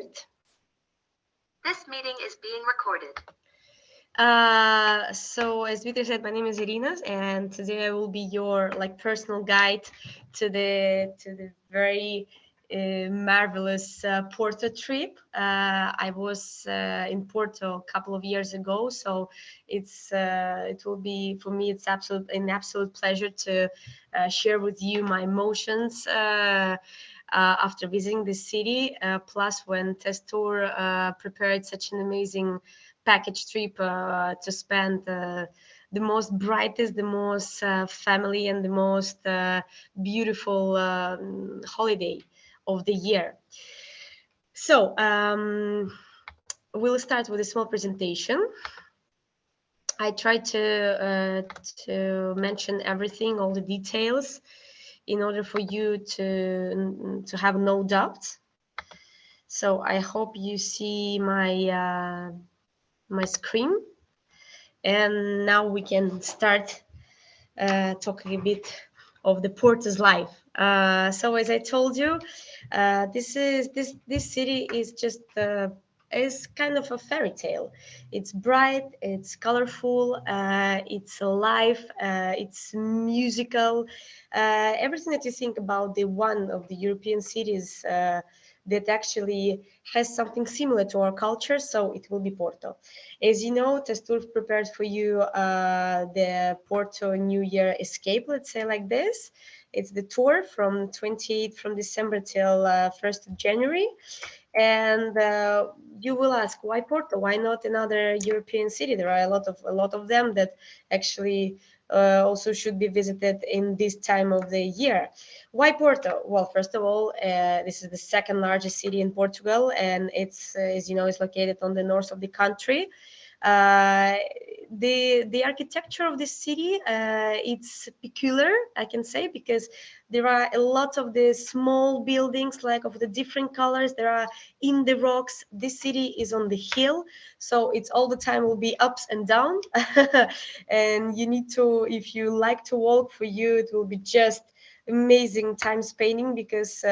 start. This meeting is being recorded. So as Vita said, my name is Irina, and today I will be your personal guide to the very marvelous Porto trip. I was in Porto a couple of years ago, so it will be for me. It's an absolute pleasure to share with you my emotions. After visiting the city, plus when Testur prepared such an amazing package trip to spend the most brightest, the most family, and the most beautiful holiday of the year. So we'll start with a small presentation. I tried to mention everything, all the details, in order for you to have no doubt. So I hope you see my screen, and now we can start talking a bit of the Porto's life. So as I told you, this city is just is kind of a fairy tale. It's bright, it's colorful, it's alive, it's musical. Everything that you think about the one of the European cities that actually has something similar to our culture, so it will be Porto. As you know, Testur prepared for you the Porto New Year Escape, let's say like this. It's the tour from 28th from December till 1st of January. And you will ask, why Porto? Why not another European city? There are a lot of them that actually also should be visited in this time of the year. Why Porto? Well, first of all, this is the second largest city in Portugal, and it's, as you know, it's located on the north of the country. Uh, the architecture of this city, it's peculiar, I can say, because there are a lot of the small buildings, like of the different colors. There are in the rocks. This city is on the hill, so it's all the time will be ups and down. And you need to, if you like to walk, for you it will be just amazing time spending, because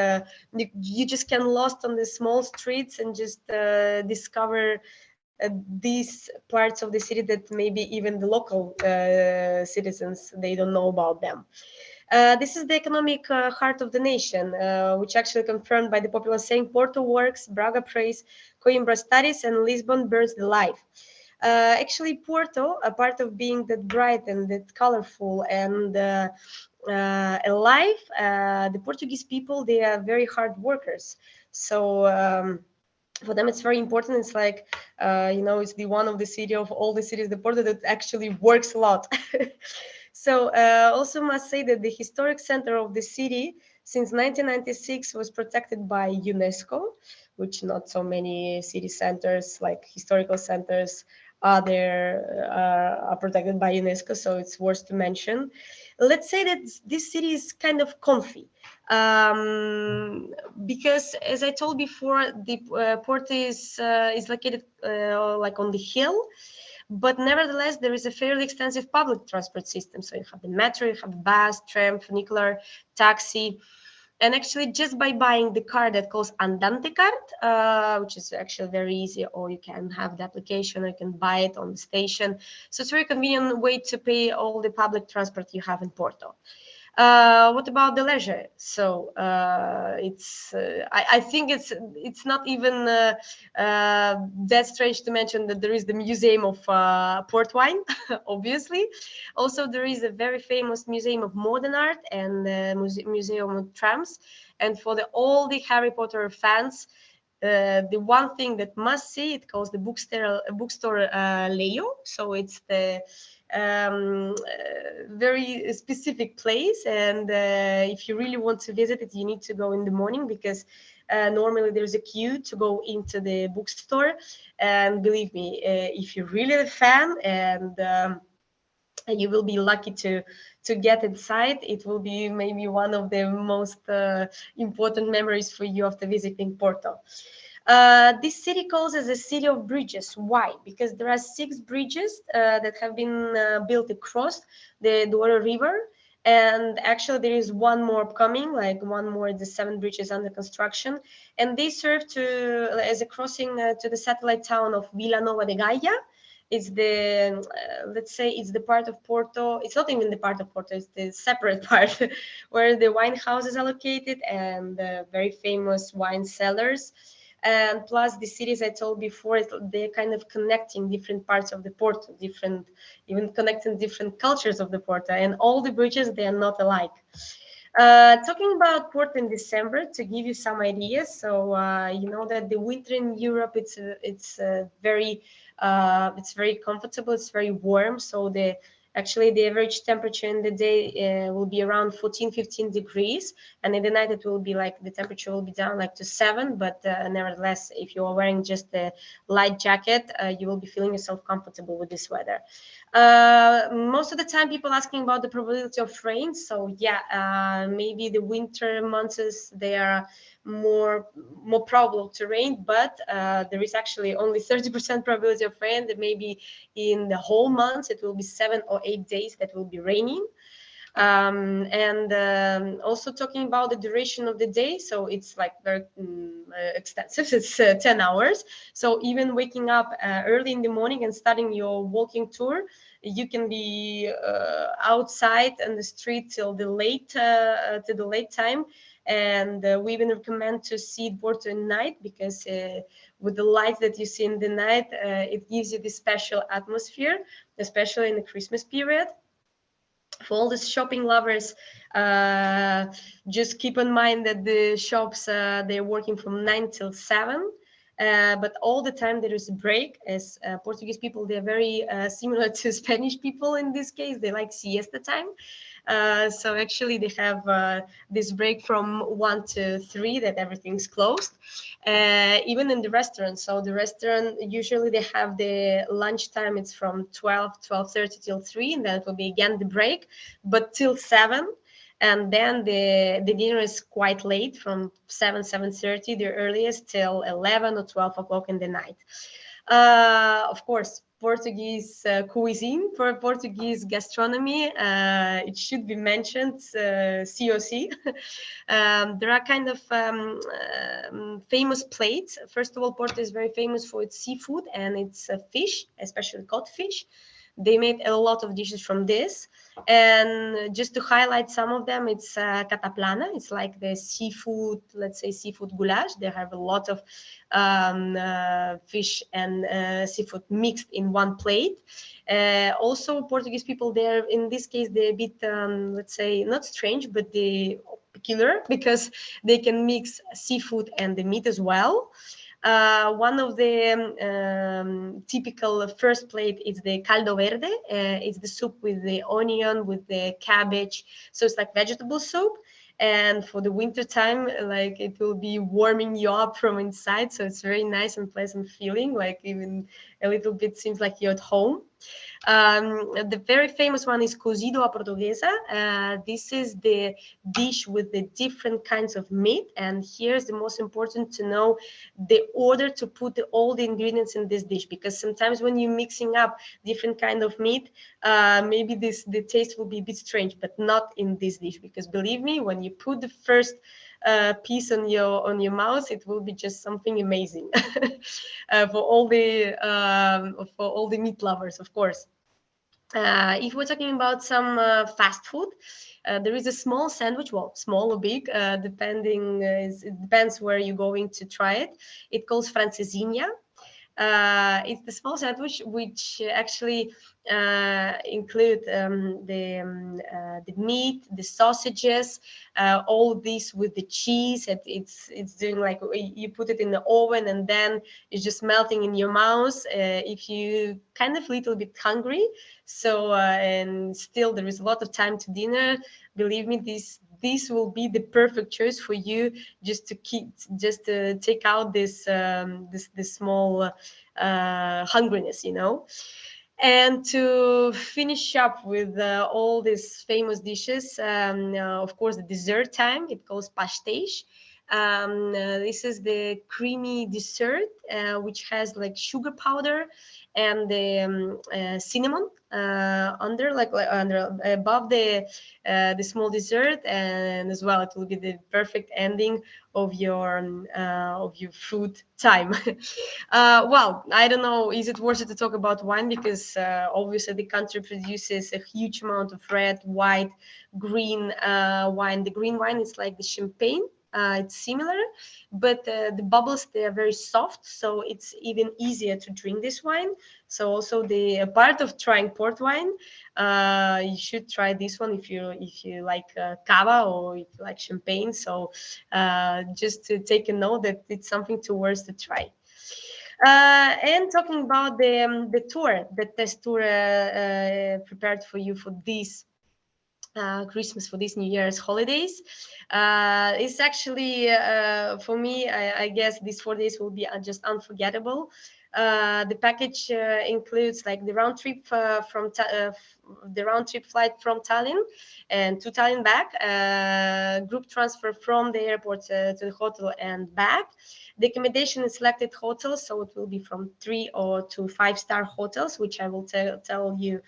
you just can lost on the small streets and just discover these parts of the city that maybe even the local citizens, they don't know about them. This is the economic heart of the nation, which actually confirmed by the popular saying, Porto works, Braga prays, Coimbra studies, and Lisbon burns the life. Actually, Porto, a part of being that bright and that colorful and alive, the Portuguese people, they are very hard workers. So for them it's very important. It's like it's the one of the city of all the cities, the Porto, that actually works a lot. So also must say that the historic center of the city since 1996 was protected by UNESCO, which not so many city centers, like historical centers, are protected by UNESCO, so it's worth to mention. Let's say that this city is kind of comfy, because as I told before, the port is located like on the hill, but nevertheless there is a fairly extensive public transport system. So you have the metro, you have bus, tram, funicular, taxi. And actually, just by buying the card that calls Andante card, which is actually very easy, or you can have the application, or you can buy it on the station. So it's a very convenient way to pay all the public transport you have in Porto. What about the leisure? So I think it's not even that strange to mention that there is the Museum of Port Wine, obviously. Also, there is a very famous Museum of Modern Art and Museum of Trams. And for all the Harry Potter fans, the one thing that must see, it calls the bookstore Leo. So it's the very specific place, and if you really want to visit it, you need to go in the morning, because normally there's a queue to go into the bookstore. And believe me, if you're really a fan, and you will be lucky to get inside, it will be maybe one of the most important memories for you after visiting Porto. This city calls as a city of bridges. Why? Because there are 6 bridges that have been built across the Douro River, And actually there is one more coming, like one more, the 7 bridges under construction, and they serve to as a crossing to the satellite town of Vila Nova de Gaia. It's the let's say it's the part of Porto, it's not even the part of Porto, it's the separate part where the wine houses are located and the very famous wine cellars. And plus the cities I told before, they're kind of connecting different parts of the Porto, different, even connecting different cultures of the Porto, and all the bridges, they are not alike. Talking about Porto in December, to give you some ideas, so you know that the winter in Europe, it's very comfortable, it's very warm. So actually the average temperature in the day will be around 14-15 degrees, and in the night it will be like the temperature will be down like to 7. But nevertheless, if you are wearing just a light jacket, you will be feeling yourself comfortable with this weather. Most of the time people asking about the probability of rain. So yeah, maybe the winter months, they are more probable to rain, but there is actually only 30% probability of rain. That maybe in the whole month it will be 7 or 8 days that will be raining. And also talking about the duration of the day, so it's like very extensive. It's 10 hours. So even waking up early in the morning and starting your walking tour, you can be outside on the street till the late time. And we even recommend to see Porto at night, because with the light that you see in the night, it gives you this special atmosphere, especially in the Christmas period. For all the shopping lovers, just keep in mind that the shops, they're working from 9 till 7. But all the time there is a break, as Portuguese people, they're very similar to Spanish people in this case. They like siesta time. So actually they have this break from 1 to 3 that everything's closed, even in the restaurant. So the restaurant, usually they have the lunchtime, it's from 12:30 till 3, and then it will be again the break, but till 7. And then the dinner is quite late, from 7:30 the earliest, till 11 or 12 o'clock in the night. Of course, Portuguese cuisine, for Portuguese gastronomy, it should be mentioned, COC. There are kind of famous plates. First of all, Porto is very famous for its seafood and its fish, especially cod fish. They made a lot of dishes from this. And just to highlight some of them, it's cataplana. It's like the seafood, let's say seafood goulash. They have a lot of fish and seafood mixed in one plate. Also, Portuguese people, they're, in this case, they're a bit, let's say, not strange, but they peculiar, because they can mix seafood and the meat as well. One of the typical first plate is the caldo verde. It's the soup with the onion, with the cabbage. So it's like vegetable soup. And for the winter time, like, it will be warming you up from inside. So it's very nice and pleasant feeling, like even a little bit seems like you're at home. The very famous one is cozido à portuguesa. This is the dish with the different kinds of meat. And here's the most important to know the order to put all the ingredients in this dish, because sometimes when you're mixing up different kind of meat, maybe the taste will be a bit strange, but not in this dish, because believe me, when you put the first piece on your mouth, it will be just something amazing. For all the meat lovers, of course. If we're talking about some fast food, there is a small sandwich, well, small or big, depending, it depends where you're going to try it. It calls francesinha. It's the small sandwich which actually include the meat, the sausages, all this with the cheese. It's doing like you put it in the oven and then it's just melting in your mouth. If you kind of little bit hungry, so and still there is a lot of time to dinner, believe me, this will be the perfect choice for you, just to take out this small hungriness, you know. And to finish up with all these famous dishes, of course, the dessert time, it calls pastéis. This is the creamy dessert, which has like sugar powder and the cinnamon under, like under above the small dessert, and as well it will be the perfect ending of your food time. Well, I don't know, is it worth it to talk about wine, because obviously the country produces a huge amount of red, white, green wine. The green wine is like the champagne. It's similar, but the bubbles, they are very soft, so it's even easier to drink this wine. So also the part of trying port wine, you should try this one if you like cava, or if you like champagne. So just to take a note that it's something towards to try. And talking about the tour, the test tour prepared for you for this Christmas, for these New Year's holidays. It's actually, for me, I guess these 4 days will be just unforgettable. The package includes like the round trip the round trip flight from Tallinn and to Tallinn back, group transfer from the airport to the hotel and back. The accommodation is selected hotels, so it will be from 3 or 5 star hotels, which I will tell you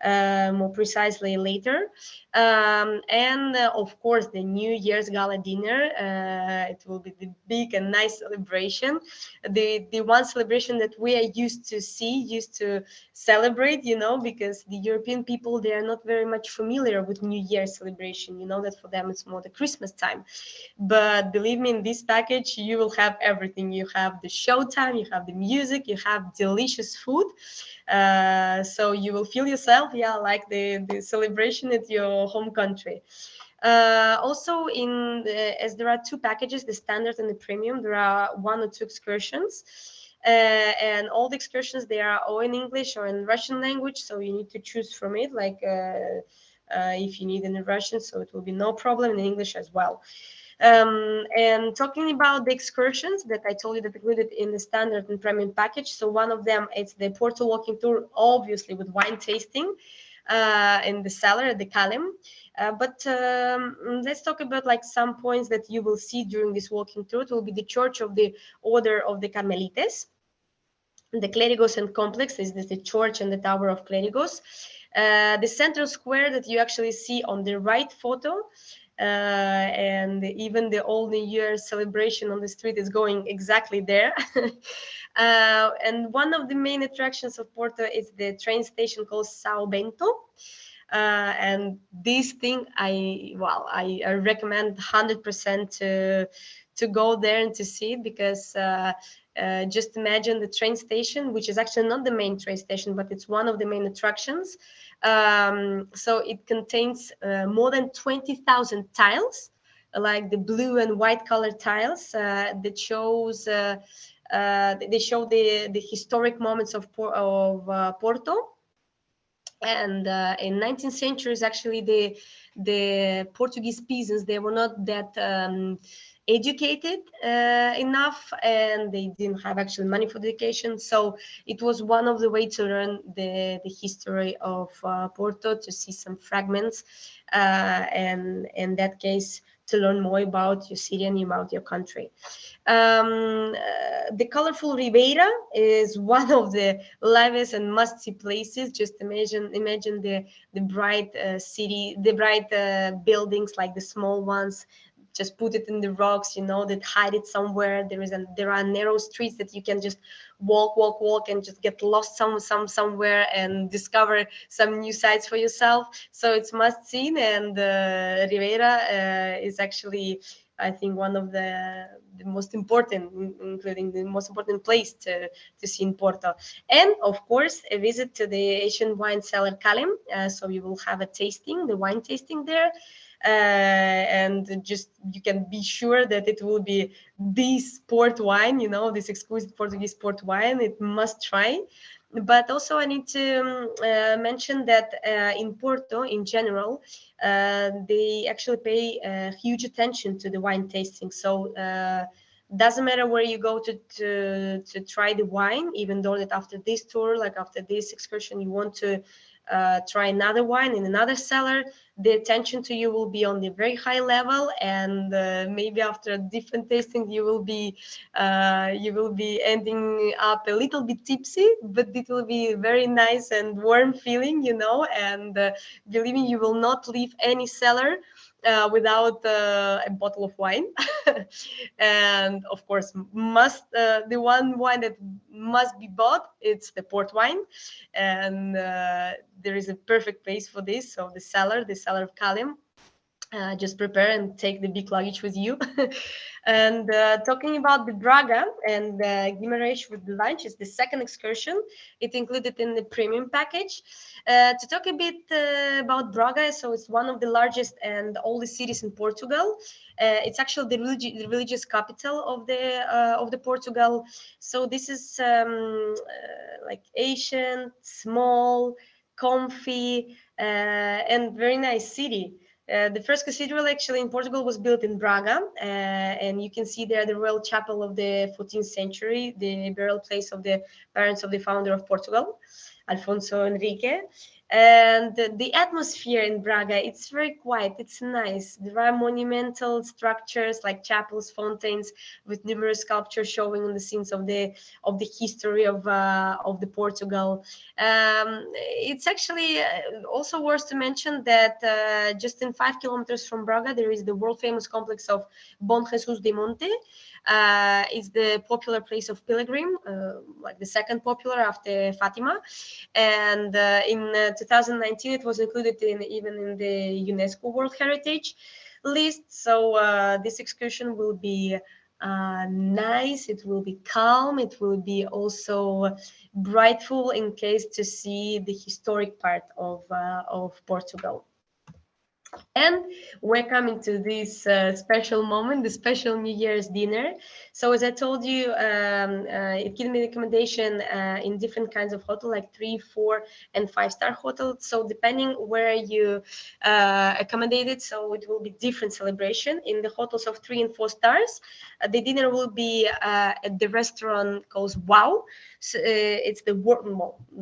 more precisely later. And of course, the New Year's gala dinner. It will be the big and nice celebration, the one celebration that we are used to celebrate. Because the European people, they are not very much familiar with New Year's celebration. That for them it's more the Christmas time. But believe me, in this package, you will have everything. You have the show time, you have the music, you have delicious food. So you will feel yourself, yeah, like the celebration at your home country. Also, as there are 2 packages, the standard and the premium, there are 1 or 2 excursions. And all the excursions, they are all in English or in Russian language, so you need to choose from it, like if you need in Russian, so it will be no problem in English as well. And talking about the excursions that I told you that included in the standard and premium package, so one of them is the Porto walking tour, obviously with wine tasting in the cellar at the Kalim. But let's talk about like some points that you will see during this walking tour. It will be the Church of the Order of the Carmelites, the Clerigos and Complex. Is the church and the Tower of Clerigos. The central square that you actually see on the right photo, and even the old New Year celebration on the street is going exactly there. And one of the main attractions of Porto is the train station called Sao Bento. And this thing, I recommend 100% to go there and to see it, because just imagine the train station, which is actually not the main train station, but it's one of the main attractions. So it contains more than 20,000 tiles, like the blue and white colored tiles that shows. They show the historic moments of Porto. And in 19th centuries, actually, the Portuguese peasants, they were not that educated enough, and they didn't have actually money for education. So it was one of the ways to learn the history of Porto, to see some fragments, and in that case, to learn more about your city and about your country. The colorful Ribeira is one of the livest and must-see places. Just imagine the bright city, the bright buildings, like the small ones. Just put it in the rocks, that hide it somewhere. There are narrow streets that you can just walk, and just get lost somewhere and discover some new sites for yourself. So it's must see, and Ribeira is actually, I think, one of the most important, including the most important place to see in Porto. And of course, a visit to the Asian wine cellar Kalim. So you will have the wine tasting there. And just you can be sure that it will be this port wine, this exquisite Portuguese port wine. It must try. But also I need to mention that in Porto, in general, they actually pay huge attention to the wine tasting. So doesn't matter where you go to try the wine, even though that after this tour, like after this excursion, you want to try another wine in another cellar, the attention to you will be on the very high level, and maybe after different tasting you will be ending up a little bit tipsy, but it will be very nice and warm feeling, you know. And believe me, you will not leave any cellar without a bottle of wine. And of course, the one wine that must be bought, it's the port wine. And there is a perfect place for this. So the cellar of Kalim. Just prepare and take the big luggage with you. And talking about the Braga and Guimarães with the lunch is the second excursion. It included in the premium package. To talk a bit about Braga, so it's one of the largest and oldest cities in Portugal. It's actually the religious capital of the Portugal. So this is like ancient, small, comfy, and very nice city. The first cathedral actually in Portugal was built in Braga, and you can see there the royal chapel of the 14th century, the burial place of the parents of the founder of Portugal, Alfonso Henrique. And the atmosphere in Braga, it's very quiet, it's nice. There are monumental structures like chapels, fountains, with numerous sculptures showing the scenes of the history of the Portugal. It's actually also worth to mention that just in 5 kilometers from Braga, there is the world famous complex of Bom Jesus de Monte. It's the popular place of pilgrim, like the second popular after Fatima. And in 2019, it was included even in the UNESCO World Heritage list. So this excursion will be nice, it will be calm, it will be also brightful in case to see the historic part of Portugal. And we're coming to this special moment, the special New Year's dinner. So as I told you, it gives me recommendation in different kinds of hotel, like 3, 4, and 5-star hotels. So depending where you accommodated, so it will be different celebration. In the hotels of 3 and 4 stars, the dinner will be at the restaurant called Wow. So, it's the word,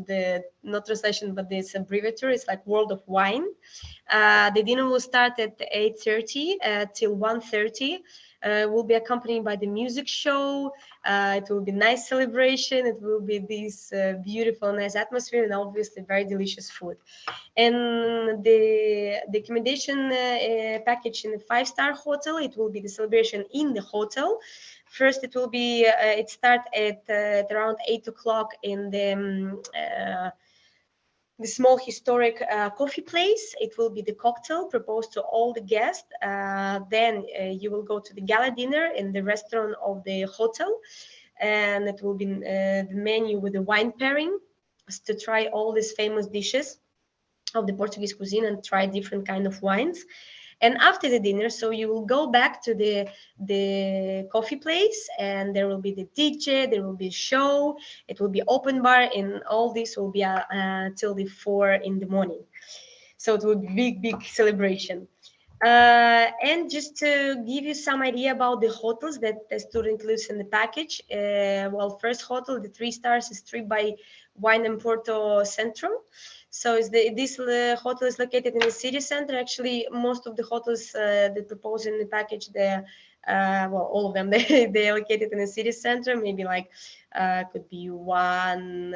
the not translation, but this abbreviature. It's like World of Wine. The dinner will start at 8:30 till 1:30. Will be accompanied by the music show. It will be nice celebration. It will be this beautiful, nice atmosphere, and obviously very delicious food. And the accommodation package in the 5-star hotel, it will be the celebration in the hotel. First, it will be it start at around 8 o'clock in the small historic coffee place. It will be the cocktail proposed to all the guests. Then you will go to the gala dinner in the restaurant of the hotel, and it will be the menu with the wine pairing to try all these famous dishes of the Portuguese cuisine and try different kind of wines. And after the dinner, so you will go back to the coffee place, and there will be the DJ, there will be a show, it will be open bar, and all this will be till the 4 in the morning. So it will be big celebration. And just to give you some idea about the hotels that the student lives in the package, well, first hotel, the 3 stars, is 3 by Wine and Porto Centro. So this hotel is located in the city center. Actually, most of the hotels that propose in the package, they're well, all of them, they're located in the city center. Maybe like could be 1,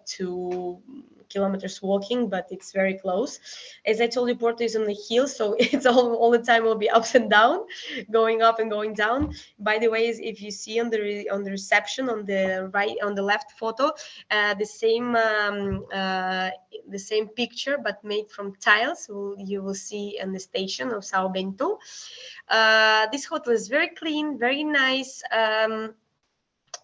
2 kilometers walking, but it's very close. As I told you, Porto is on the hill, so it's all the time will be ups and down, going up and going down. By the way, if you see on the reception on the right, on the left photo, the same picture but made from tiles you will see in the station of Sao Bento. This hotel is very clean, very nice.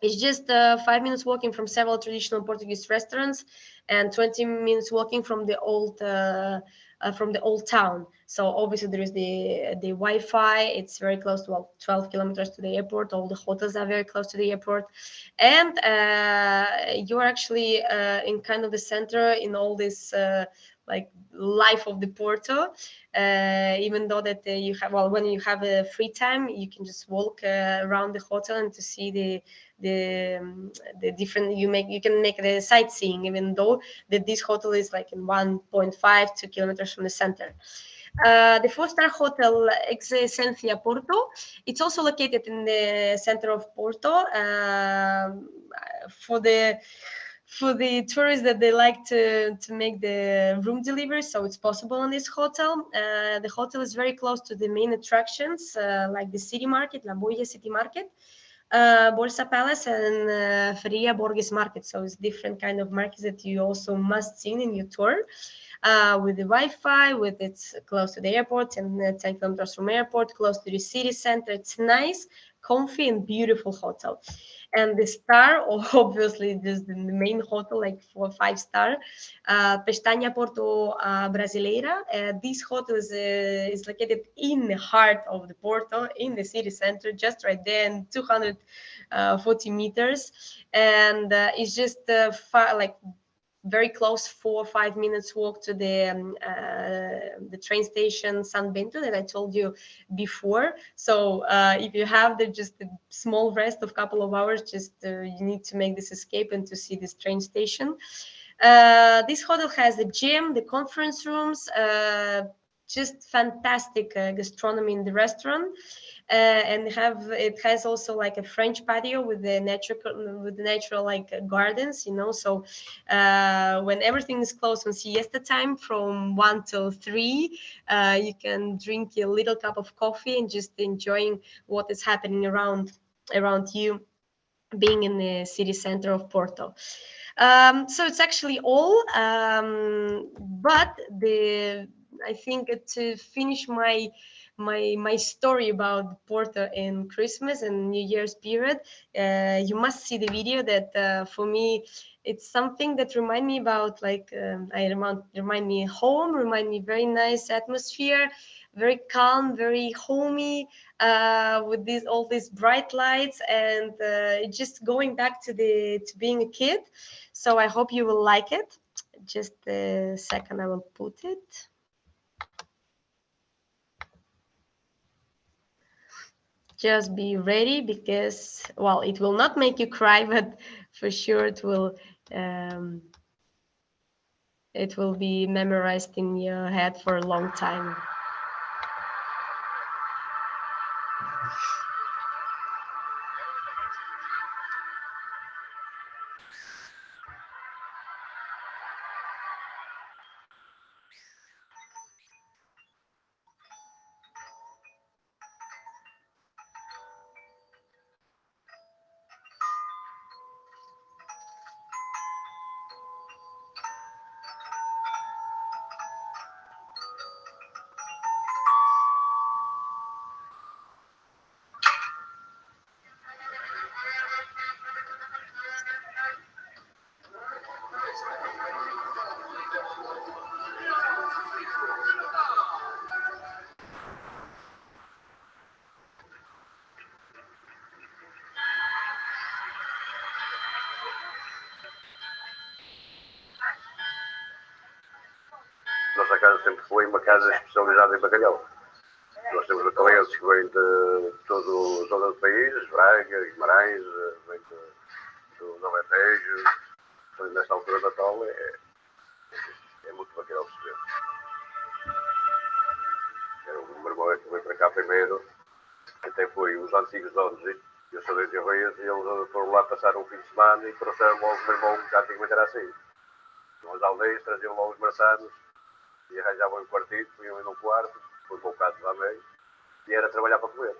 It's just 5 minutes walking from several traditional Portuguese restaurants and 20 minutes walking from the old town. So obviously there is the Wi-Fi. It's very close to 12 kilometers to the airport. All the hotels are very close to the airport, and you are actually in kind of the center in all this like life of the Porto. Even though that you have, well, when you have a free time, you can just walk around the hotel and to see the different, you can make the sightseeing, even though that this hotel is like in 1.5 2 kilometers from the center. The four-star hotel Excelência Porto. It's also located in the center of Porto. For the tourists that they like to make the room delivery, so it's possible in this hotel. The hotel is very close to the main attractions, like the city market, La Boia City Market, Borsa Palace, and Feria Borges Market. So it's different kind of markets that you also must see in your tour. With the Wi-Fi, with it's close to the airport and 10 kilometers from airport, close to the city center. It's nice, comfy, and beautiful hotel. And the star, obviously, this the main hotel, like 4-5 star, Pestana Porto Brasileira. This hotel is located in the heart of the Porto, in the city center, just right there, in 240 meters, and it's just far, like very close, 4 or 5 minutes walk to the train station San Bento that I told you before. So if you have just a small rest of couple of hours, just you need to make this escape and to see this train station. This hotel has the gym, the conference rooms, just fantastic gastronomy in the restaurant. And it has also like a French patio with the natural like gardens, so when everything is closed on siesta time from 1 till 3, you can drink a little cup of coffee and just enjoying what is happening around you, being in the city center of Porto. So it's actually all, but I think to finish my story about Porto in Christmas and New Year's period, you must see the video that for me it's something that remind me about like remind me home, remind me very nice atmosphere, very calm, very homey, with all these bright lights, and just going back to being a kid. So I hope you will like it. Just a second, I will put it. Just be ready, because, well, it will not make you cry, but for sure it will be memorized in your head for a long time. Nossa casa sempre foi uma casa especializada em bacalhau. Nós temos bacalhauços que vêm de todo o país, Braga, Guimarães, vem do Alentejo. Nesta altura de Natal é muito bacalhau se vê. O meu irmão é que veio para cá primeiro, até foi os antigos donos, eu sou de Arroias, e eles foram lá passar um fim de semana e trouxeram logo o meu irmão, que antigamente era assim. Nas aldeias traziam logo os marçanos e arranjavam um quartito, punham num quarto, depois voltados à meia, e era trabalhar para comer.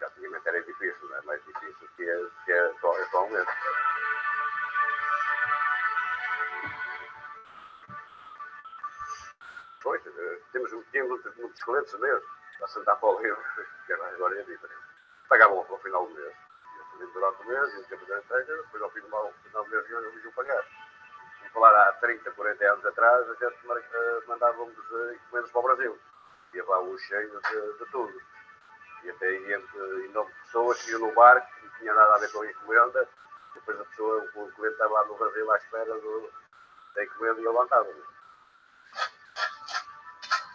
Antigamente era difícil, não é? Mais difícil que é atualmente. Pois, tínhamos muitos clientes mesmo, a sentar para o livro, que agora é diferente. Pagavam ao final do mês. Eu durante o mês, e o tempo da entrega, depois ao final do mês eu iam pagar. Vou falar há 30, 40 anos atrás, a gente mandava-nos encomendas para o Brasil. Ia lá um cheio de tudo. E até em nome de pessoas que iam no barco, que não tinha nada a ver com a encomenda, depois o cliente estava lá no Brasil à espera da encomenda e eu lá estava.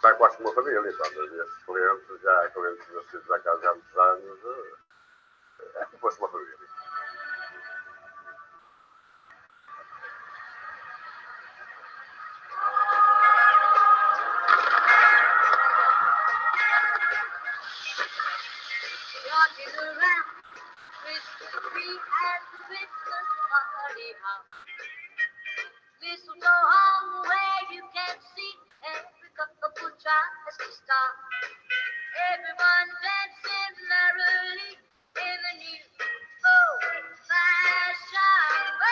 Está quase como uma família, quando havia clientes, já clientes nascidos à casa há muitos anos, é como fosse uma família. Rocking around Christmas tree at the Christmas party hop. Mistletoe hung where you can see every couple tries to stop. Everyone dancing merrily in the new old-fashioned way.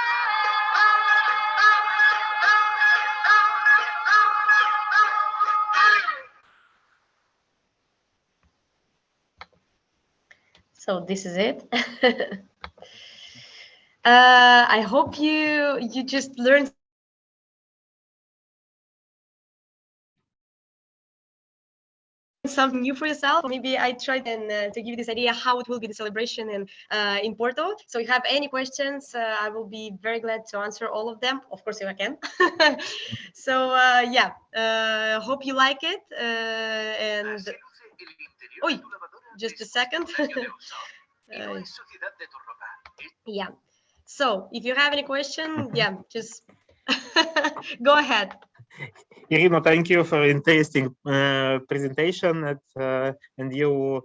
So this is it. I hope you just learned something new for yourself. Maybe I tried to give you this idea how it will be the celebration in Porto. So if you have any questions, I will be very glad to answer all of them. Of course, if I can. So yeah, hope you like it. And just a second. Yeah. So if you have any question, yeah, just go ahead. Irina, thank you for interesting presentation and you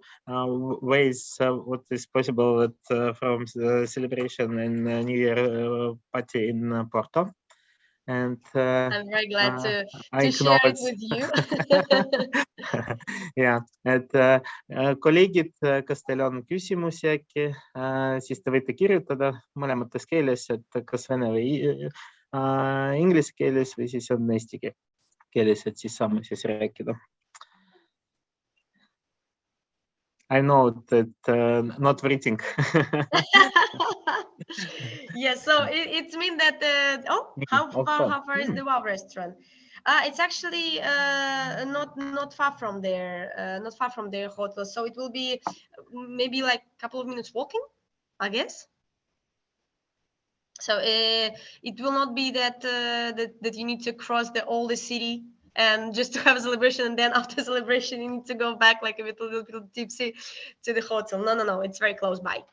ways what is possible from the celebration in New Year party in Porto. And I'm very glad to I share it with you. ja, et kolleegid, kas teil on küsimusi äkki, siis te võite kirjutada mõlemates keeles, et kas vene või inglise keeles või siis on eesti keeles, et siis saame siis rääkida. I know that not reading. Yeah, so it means that how far is the WOW restaurant? It's actually not far from there, not far from their hotel. So it will be maybe like a couple of minutes walking, I guess. So it will not be that that you need to cross all the city and just to have a celebration, and then after celebration you need to go back like a little tipsy to the hotel. No, it's very close by.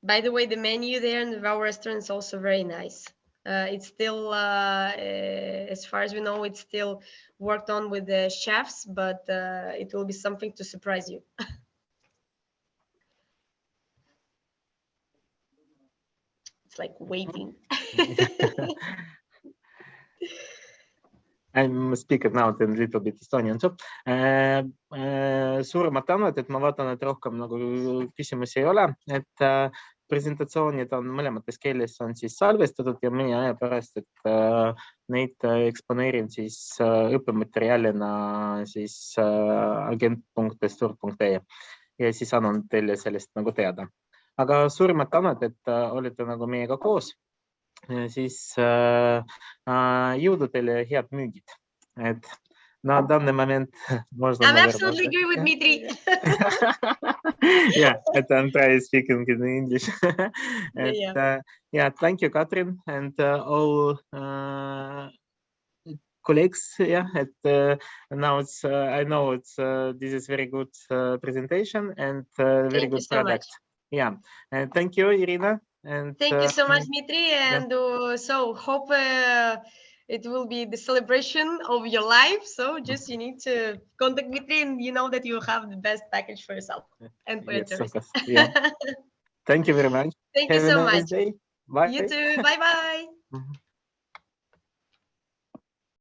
By the way, the menu there in the WOW restaurant is also very nice. It's still, as far as we know, it's still worked on with the chefs, but it will be something to surprise you. It's like waiting. I'm speaking now in a little bit Estonian. So, suuremad tänud, et ma vaatan, et rohkem nagu küsimusi ei ole, et presentatsioonid on mõlemates keeles on siis salvestatud ja mõne aja pärast, et neid eksponeerin siis õppematerjalina siis agent.sur.ee ja siis annan teile sellest nagu teada. Aga suuremad tänud, et olete nagu meiega koos. Siis jõudu teile head müügid. Et на данный момент можно, I'm absolutely agree with Dmitry. Yeah, I'm trying speaking in English. And, yeah, thank you, Katrin, and all colleagues. Yeah, now it's I know it's this is very good presentation and very good product. Yeah, and thank you, Irina. And thank you so much, Dmitry, and so hope it will be the celebration of your life. So just you need to contact Dmitry, and you know that you have the best package for yourself and for your tourist. Yeah. Thank you very much. Thank you so much. Day. Bye. You too. Bye.